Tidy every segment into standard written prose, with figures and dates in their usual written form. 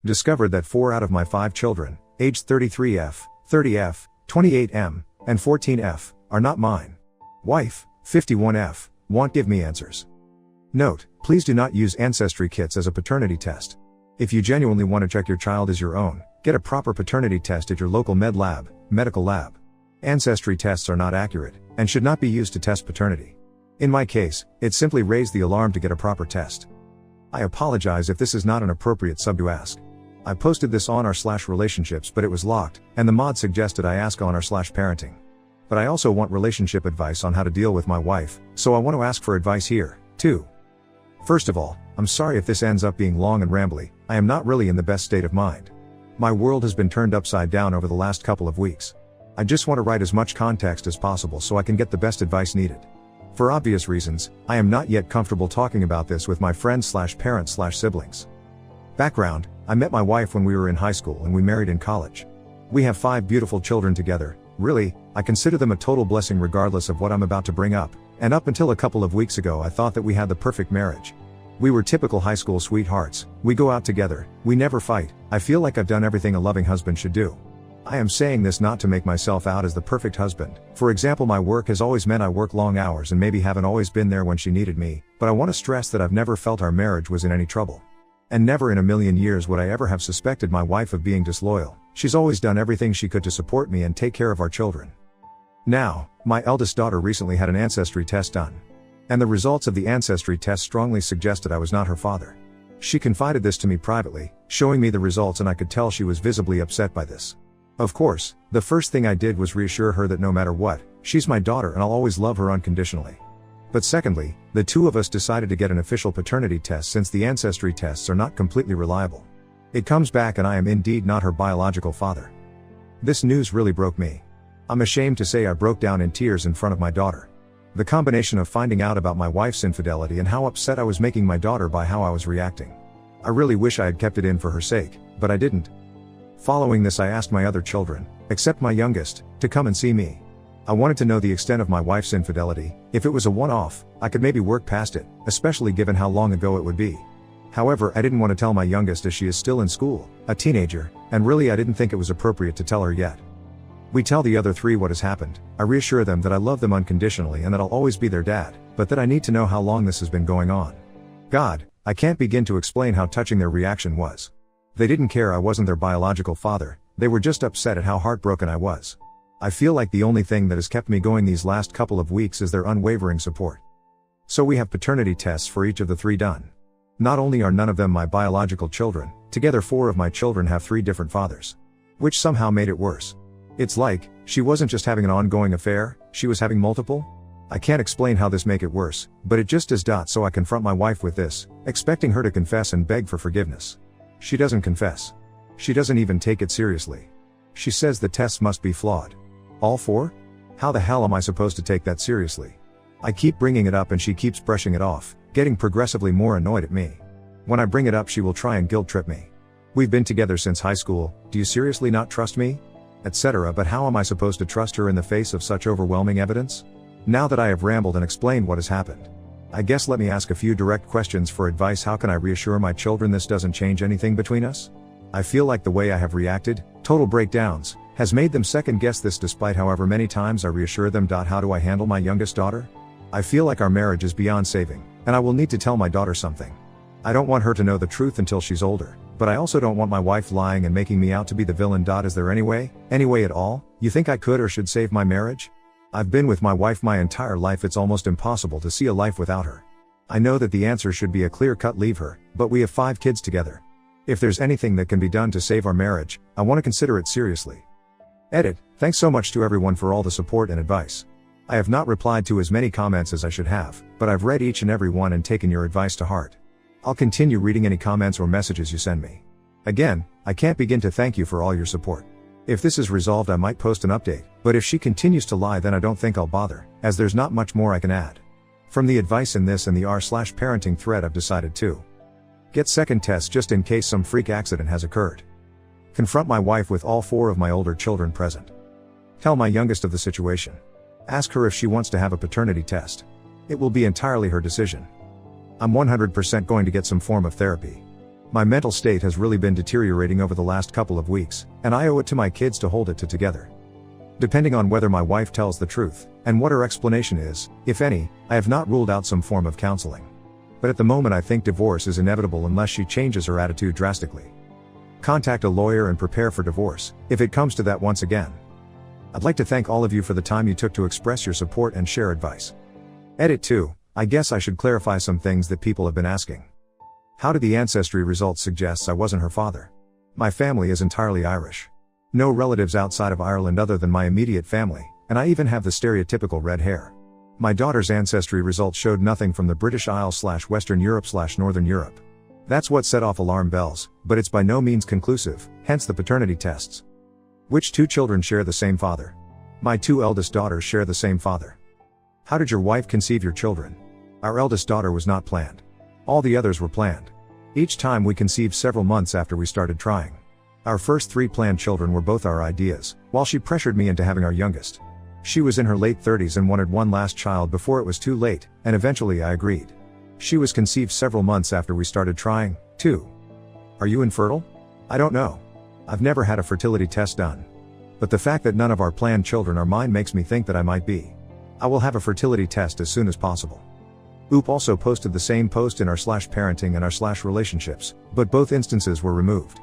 Discovered that 4 out of my 5 children, aged 33F, 30F, 28M, and 14F, are not mine. Wife, 51F, won't give me answers. Note, please do not use ancestry kits as a paternity test. If you genuinely want to check your child as your own, get a proper paternity test at your local medical lab. Ancestry tests are not accurate, and should not be used to test paternity. In my case, it simply raised the alarm to get a proper test. I apologize if this is not an appropriate sub to ask. I posted this on r/relationships but it was locked, and the mod suggested I ask on r/parenting. But I also want relationship advice on how to deal with my wife, so I want to ask for advice here, too. First of all, I'm sorry if this ends up being long and rambly. I am not really in the best state of mind. My world has been turned upside down over the last couple of weeks. I just want to write as much context as possible so I can get the best advice needed. For obvious reasons, I am not yet comfortable talking about this with my friends/parents/siblings. Background: I met my wife when we were in high school and we married in college. We have 5 beautiful children together. Really, I consider them a total blessing regardless of what I'm about to bring up, and up until a couple of weeks ago I thought that we had the perfect marriage. We were typical high school sweethearts, we go out together, we never fight. I feel like I've done everything a loving husband should do. I am saying this not to make myself out as the perfect husband. For example, my work has always meant I work long hours and maybe haven't always been there when she needed me, but I want to stress that I've never felt our marriage was in any trouble. And never in a million years would I ever have suspected my wife of being disloyal. She's always done everything she could to support me and take care of our children. Now, my eldest daughter recently had an ancestry test done. And the results of the ancestry test strongly suggested I was not her father. She confided this to me privately, showing me the results, and I could tell she was visibly upset by this. Of course, the first thing I did was reassure her that no matter what, she's my daughter and I'll always love her unconditionally. But secondly, the two of us decided to get an official paternity test since the ancestry tests are not completely reliable. It comes back and I am indeed not her biological father. This news really broke me. I'm ashamed to say I broke down in tears in front of my daughter. The combination of finding out about my wife's infidelity and how upset I was making my daughter by how I was reacting. I really wish I had kept it in for her sake, but I didn't. Following this, I asked my other children, except my youngest, to come and see me. I wanted to know the extent of my wife's infidelity. If it was a one-off, I could maybe work past it, especially given how long ago it would be. However, I didn't want to tell my youngest as she is still in school, a teenager, and really I didn't think it was appropriate to tell her yet. We tell the other 3 what has happened. I reassure them that I love them unconditionally and that I'll always be their dad, but that I need to know how long this has been going on. God, I can't begin to explain how touching their reaction was. They didn't care I wasn't their biological father, they were just upset at how heartbroken I was. I feel like the only thing that has kept me going these last couple of weeks is their unwavering support. So we have paternity tests for each of the 3 done. Not only are none of them my biological children, together 4 of my children have 3 different fathers. Which somehow made it worse. It's like, she wasn't just having an ongoing affair, she was having multiple? I can't explain how this make it worse, but it just does. So I confront my wife with this, expecting her to confess and beg for forgiveness. She doesn't confess. She doesn't even take it seriously. She says the tests must be flawed. All 4? How the hell am I supposed to take that seriously? I keep bringing it up and she keeps brushing it off, getting progressively more annoyed at me. When I bring it up, she will try and guilt trip me. We've been together since high school, do you seriously not trust me? Etc. But how am I supposed to trust her in the face of such overwhelming evidence? Now that I have rambled and explained what has happened, I guess let me ask a few direct questions for advice. How can I reassure my children this doesn't change anything between us? I feel like the way I have reacted, total breakdowns, has made them second guess this despite however many times I reassure them. How do I handle my youngest daughter? I feel like our marriage is beyond saving, and I will need to tell my daughter something. I don't want her to know the truth until she's older, but I also don't want my wife lying and making me out to be the villain. Is there any way at all, you think I could or should save my marriage? I've been with my wife my entire life. It's almost impossible to see a life without her. I know that the answer should be a clear-cut leave her, but we have 5 kids together. If there's anything that can be done to save our marriage, I want to consider it seriously. Edit. Thanks so much to everyone for all the support and advice. I have not replied to as many comments as I should have, but I've read each and every one and taken your advice to heart. I'll continue reading any comments or messages you send me. Again, I can't begin to thank you for all your support. If this is resolved, I might post an update, but if she continues to lie, then I don't think I'll bother, as there's not much more I can add. From the advice in this and the r/parenting thread, I've decided to get second tests just in case some freak accident has occurred. Confront my wife with all 4 of my older children present. Tell my youngest of the situation. Ask her if she wants to have a paternity test. It will be entirely her decision. I'm 100% going to get some form of therapy. My mental state has really been deteriorating over the last couple of weeks, and I owe it to my kids to hold it together. Depending on whether my wife tells the truth, and what her explanation is, if any, I have not ruled out some form of counseling. But at the moment I think divorce is inevitable unless she changes her attitude drastically. Contact a lawyer and prepare for divorce, if it comes to that once again. I'd like to thank all of you for the time you took to express your support and share advice. Edit 2. I guess I should clarify some things that people have been asking. How did the ancestry results suggest I wasn't her father? My family is entirely Irish. No relatives outside of Ireland other than my immediate family, and I even have the stereotypical red hair. My daughter's ancestry results showed nothing from the British Isles/Western Europe/Northern Europe. That's what set off alarm bells, but it's by no means conclusive, hence the paternity tests. Which 2 children share the same father? My 2 eldest daughters share the same father. How did your wife conceive your children? Our eldest daughter was not planned. All the others were planned. Each time we conceived several months after we started trying. Our first 3 planned children were both our ideas, while she pressured me into having our youngest. She was in her late 30s and wanted one last child before it was too late, and eventually I agreed. She was conceived several months after we started trying, too. Are you infertile? I don't know. I've never had a fertility test done. But the fact that none of our planned children are mine makes me think that I might be. I will have a fertility test as soon as possible. Oop also posted the same post in our /parenting and our /relationships, but both instances were removed.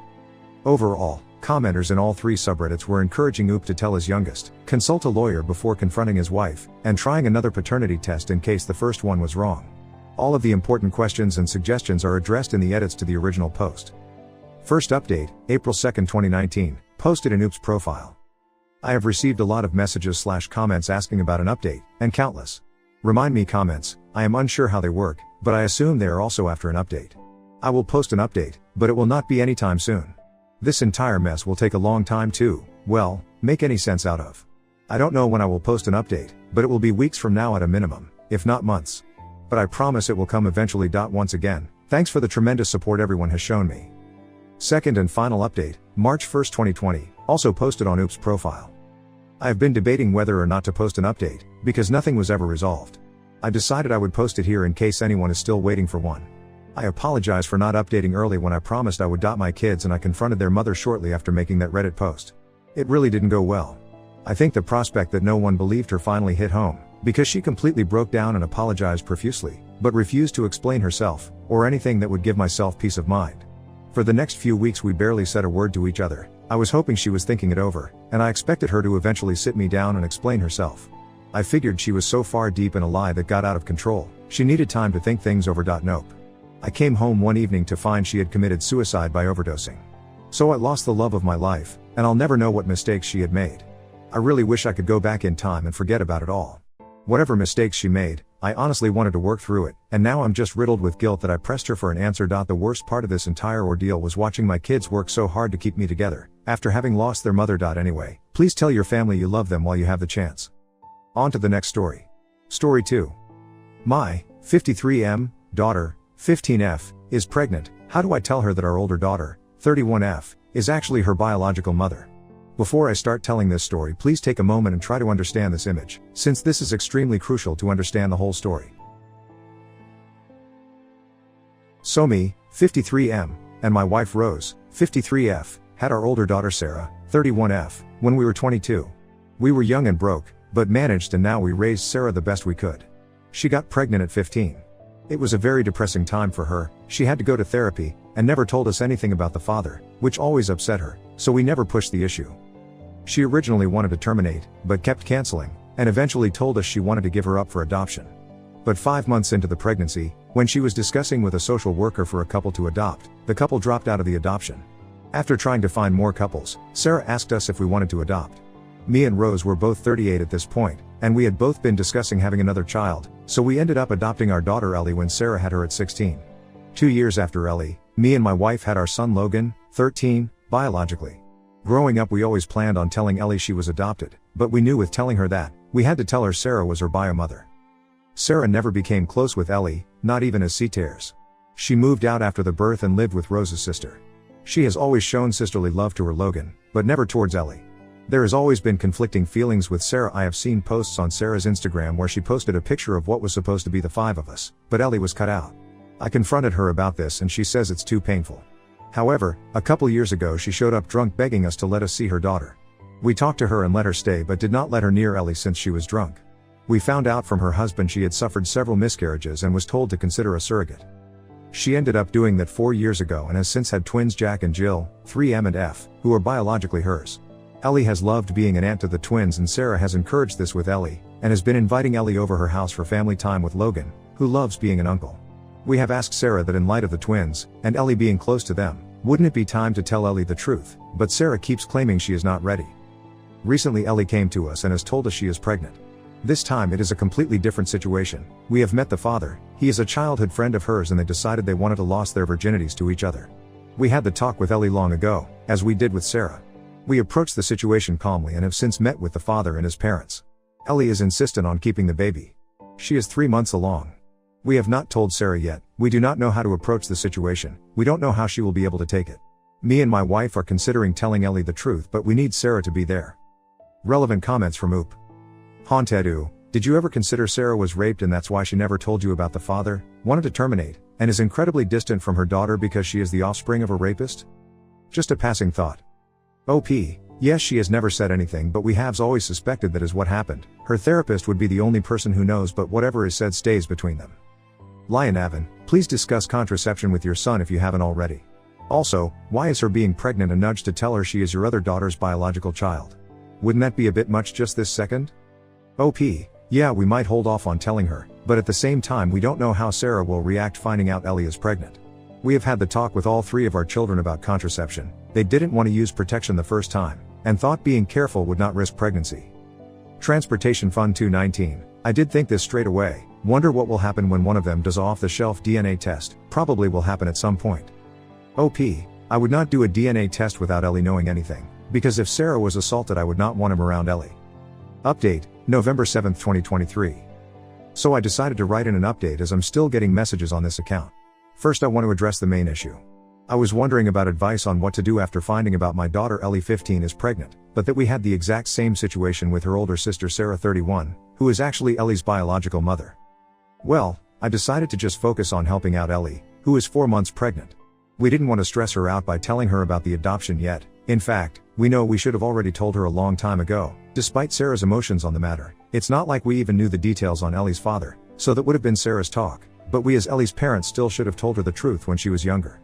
Overall, commenters in all 3 subreddits were encouraging Oop to tell his youngest, consult a lawyer before confronting his wife, and trying another paternity test in case the first one was wrong. All of the important questions and suggestions are addressed in the edits to the original post. First update, April 2, 2019, posted in Oop's profile. I have received a lot of messages/comments asking about an update, and countless remind me comments. I am unsure how they work, but I assume they are also after an update. I will post an update, but it will not be anytime soon. This entire mess will take a long time to, well, make any sense out of. I don't know when I will post an update, but it will be weeks from now at a minimum, if not months. But I promise it will come eventually. Once again, thanks for the tremendous support everyone has shown me. Second and final update, March 1, 2020, also posted on Oop's profile. I have been debating whether or not to post an update, because nothing was ever resolved. I decided I would post it here in case anyone is still waiting for one. I apologize for not updating early when I promised I would. My kids and I confronted their mother shortly after making that Reddit post. It really didn't go well. I think the prospect that no one believed her finally hit home, because she completely broke down and apologized profusely, but refused to explain herself, or anything that would give myself peace of mind. For the next few weeks we barely said a word to each other. I was hoping she was thinking it over, and I expected her to eventually sit me down and explain herself. I figured she was so far deep in a lie that got out of control, she needed time to think things over. Nope. I came home one evening to find she had committed suicide by overdosing. So I lost the love of my life, and I'll never know what mistakes she had made. I really wish I could go back in time and forget about it all. Whatever mistakes she made, I honestly wanted to work through it, and now I'm just riddled with guilt that I pressed her for an answer. The worst part of this entire ordeal was watching my kids work so hard to keep me together, after having lost their mother. Anyway, please tell your family you love them while you have the chance. On to the next story. Story 2. My 53M daughter, 15F, is pregnant. How do I tell her that our older daughter, 31F, is actually her biological mother? Before I start telling this story, please take a moment and try to understand this image, since this is extremely crucial to understand the whole story. So me, 53M, and my wife Rose, 53F, had our older daughter Sarah, 31F, when we were 22. We were young and broke, but managed, and now we raised Sarah the best we could. She got pregnant at 15. It was a very depressing time for her. She had to go to therapy, and never told us anything about the father, which always upset her, so we never pushed the issue. She originally wanted to terminate, but kept canceling, and eventually told us she wanted to give her up for adoption. But 5 months into the pregnancy, when she was discussing with a social worker for a couple to adopt, the couple dropped out of the adoption. After trying to find more couples, Sarah asked us if we wanted to adopt. Me and Rose were both 38 at this point, and we had both been discussing having another child, so we ended up adopting our daughter Ellie when Sarah had her at 16. 2 years after Ellie, me and my wife had our son Logan, 13, biologically. Growing up we always planned on telling Ellie she was adopted, but we knew with telling her that, we had to tell her Sarah was her bio mother. Sarah never became close with Ellie, not even as C-tears. She moved out after the birth and lived with Rose's sister. She has always shown sisterly love to her Logan, but never towards Ellie. There has always been conflicting feelings with Sarah. I have seen posts on Sarah's Instagram where she posted a picture of what was supposed to be the 5 of us, but Ellie was cut out. I confronted her about this and she says it's too painful. However, a couple years ago she showed up drunk begging us to let us see her daughter. We talked to her and let her stay but did not let her near Ellie since she was drunk. We found out from her husband she had suffered several miscarriages and was told to consider a surrogate. She ended up doing that 4 years ago and has since had twins Jack and Jill, 3M and F, who are biologically hers. Ellie has loved being an aunt to the twins and Sarah has encouraged this with Ellie, and has been inviting Ellie over her house for family time with Logan, who loves being an uncle. We have asked Sarah that in light of the twins, and Ellie being close to them, wouldn't it be time to tell Ellie the truth, but Sarah keeps claiming she is not ready. Recently Ellie came to us and has told us she is pregnant. This time it is a completely different situation. We have met the father, he is a childhood friend of hers and they decided they wanted to lose their virginities to each other. We had the talk with Ellie long ago, as we did with Sarah. We approached the situation calmly and have since met with the father and his parents. Ellie is insistent on keeping the baby. She is 3 months along. We have not told Sarah yet, we do not know how to approach the situation, we don't know how she will be able to take it. Me and my wife are considering telling Ellie the truth but we need Sarah to be there. Relevant comments from Oop. Hauntedu, did you ever consider Sarah was raped and that's why she never told you about the father, wanted to terminate, and is incredibly distant from her daughter because she is the offspring of a rapist? Just a passing thought. OP, yes she has never said anything but we have always suspected that is what happened, her therapist would be the only person who knows but whatever is said stays between them. Lion Avon, please discuss contraception with your son if you haven't already. Also, why is her being pregnant a nudge to tell her she is your other daughter's biological child? Wouldn't that be a bit much just this second? OP, yeah we might hold off on telling her, but at the same time we don't know how Sarah will react finding out Ellie is pregnant. We have had the talk with all 3 of our children about contraception, they didn't want to use protection the first time, and thought being careful would not risk pregnancy. Transportation Fund 219, I did think this straight away, wonder what will happen when one of them does off-the-shelf DNA test, probably will happen at some point. OP, I would not do a DNA test without Ellie knowing anything, because if Sarah was assaulted I would not want him around Ellie. Update, November 7, 2023. So I decided to write in an update as I'm still getting messages on this account. First I want to address the main issue. I was wondering about advice on what to do after finding about my daughter Ellie 15 is pregnant, but that we had the exact same situation with her older sister Sarah 31, who is actually Ellie's biological mother. Well, I decided to just focus on helping out Ellie, who is 4 months pregnant. We didn't want to stress her out by telling her about the adoption yet, in fact, we know we should have already told her a long time ago, despite Sarah's emotions on the matter. It's not like we even knew the details on Ellie's father, so that would have been Sarah's talk, but we as Ellie's parents still should have told her the truth when she was younger.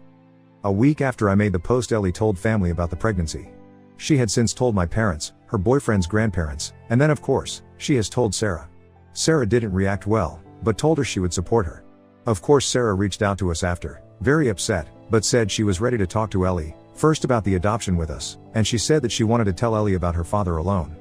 A week after I made the post Ellie told family about the pregnancy. She had since told my parents, her boyfriend's grandparents, and then of course, she has told Sarah. Sarah didn't react well, but told her she would support her. Of course Sarah reached out to us after, very upset, but said she was ready to talk to Ellie, first about the adoption with us, and she said that she wanted to tell Ellie about her father alone.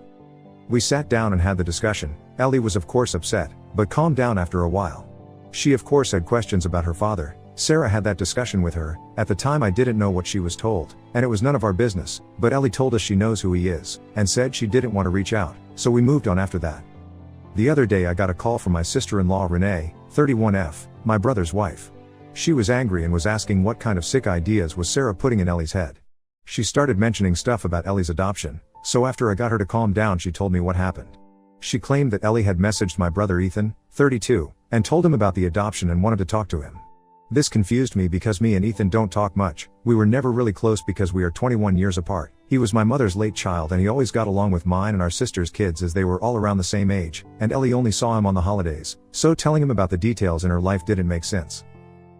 We sat down and had the discussion. Ellie was of course upset, but calmed down after a while. She of course had questions about her father. Sarah had that discussion with her. At the time I didn't know what she was told, and it was none of our business, but Ellie told us she knows who he is, and said she didn't want to reach out, so we moved on after that. The other day I got a call from my sister-in-law Renee, 31F, my brother's wife. She was angry and was asking what kind of sick ideas was Sarah putting in Ellie's head. She started mentioning stuff about Ellie's adoption, so after I got her to calm down she told me what happened. She claimed that Ellie had messaged my brother Ethan, 32, and told him about the adoption and wanted to talk to him. This confused me because me and Ethan don't talk much, we were never really close because we are 21 years apart. He was my mother's late child and he always got along with mine and our sister's kids as they were all around the same age, and Ellie only saw him on the holidays, so telling him about the details in her life didn't make sense.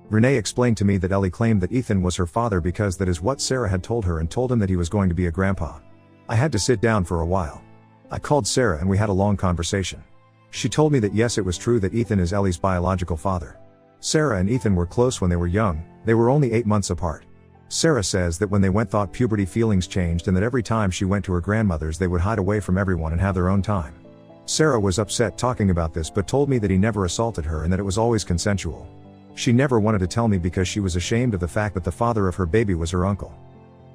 Renee explained to me that Ellie claimed that Ethan was her father because that is what Sarah had told her and told him that he was going to be a grandpa. I had to sit down for a while. I called Sarah and we had a long conversation. She told me that yes, it was true that Ethan is Ellie's biological father. Sarah and Ethan were close when they were young, they were only 8 months apart. Sarah says that when they went thought puberty feelings changed and that every time she went to her grandmother's they would hide away from everyone and have their own time. Sarah was upset talking about this but told me that he never assaulted her and that it was always consensual. She never wanted to tell me because she was ashamed of the fact that the father of her baby was her uncle.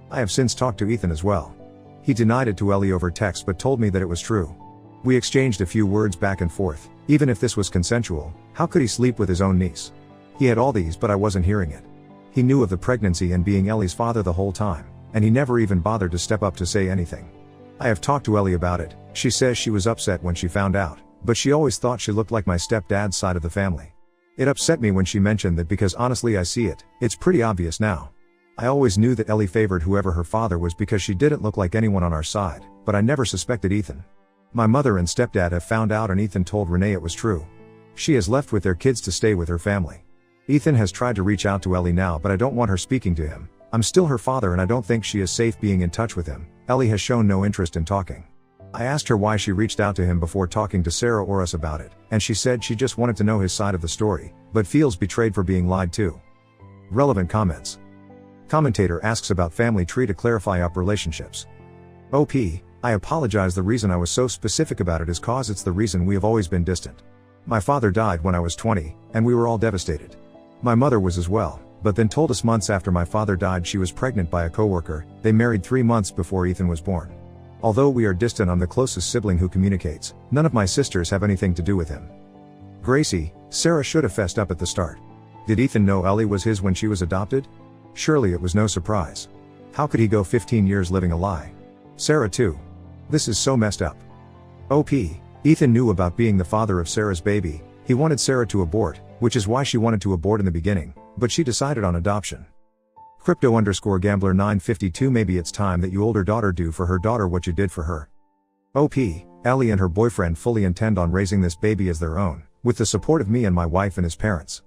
I have since talked to Ethan as well. He denied it to Ellie over text but told me that it was true. We exchanged a few words back and forth. Even if this was consensual, how could he sleep with his own niece? He had all these but I wasn't hearing it. He knew of the pregnancy and being Ellie's father the whole time, and he never even bothered to step up to say anything. I have talked to Ellie about it. She says she was upset when she found out, but she always thought she looked like my stepdad's side of the family. It upset me when she mentioned that because honestly I see it, it's pretty obvious now. I always knew that Ellie favored whoever her father was because she didn't look like anyone on our side, but I never suspected Ethan. My mother and stepdad have found out and Ethan told Renee it was true. She has left with their kids to stay with her family. Ethan has tried to reach out to Ellie now, but I don't want her speaking to him. I'm still her father and I don't think she is safe being in touch with him. Ellie has shown no interest in talking. I asked her why she reached out to him before talking to Sarah or us about it, and she said she just wanted to know his side of the story, but feels betrayed for being lied to. Relevant comments. Commentator asks about family tree to clarify up relationships. OP, I apologize, the reason I was so specific about it is cause it's the reason we have always been distant. My father died when I was 20, and we were all devastated. My mother was as well, but then told us months after my father died she was pregnant by a coworker. They married 3 months before Ethan was born. Although we are distant, I'm the closest sibling who communicates. None of my sisters have anything to do with him. Gracie, Sarah should have fessed up at the start. Did Ethan know Ellie was his when she was adopted? Surely it was no surprise. How could he go 15 years living a lie? Sarah too. This is so messed up. OP, Ethan knew about being the father of Sarah's baby. He wanted Sarah to abort, which is why she wanted to abort in the beginning, but she decided on adoption. Crypto_gambler 952, maybe it's time that you older daughter do for her daughter what you did for her. OP, Ellie and her boyfriend fully intend on raising this baby as their own, with the support of me and my wife and his parents.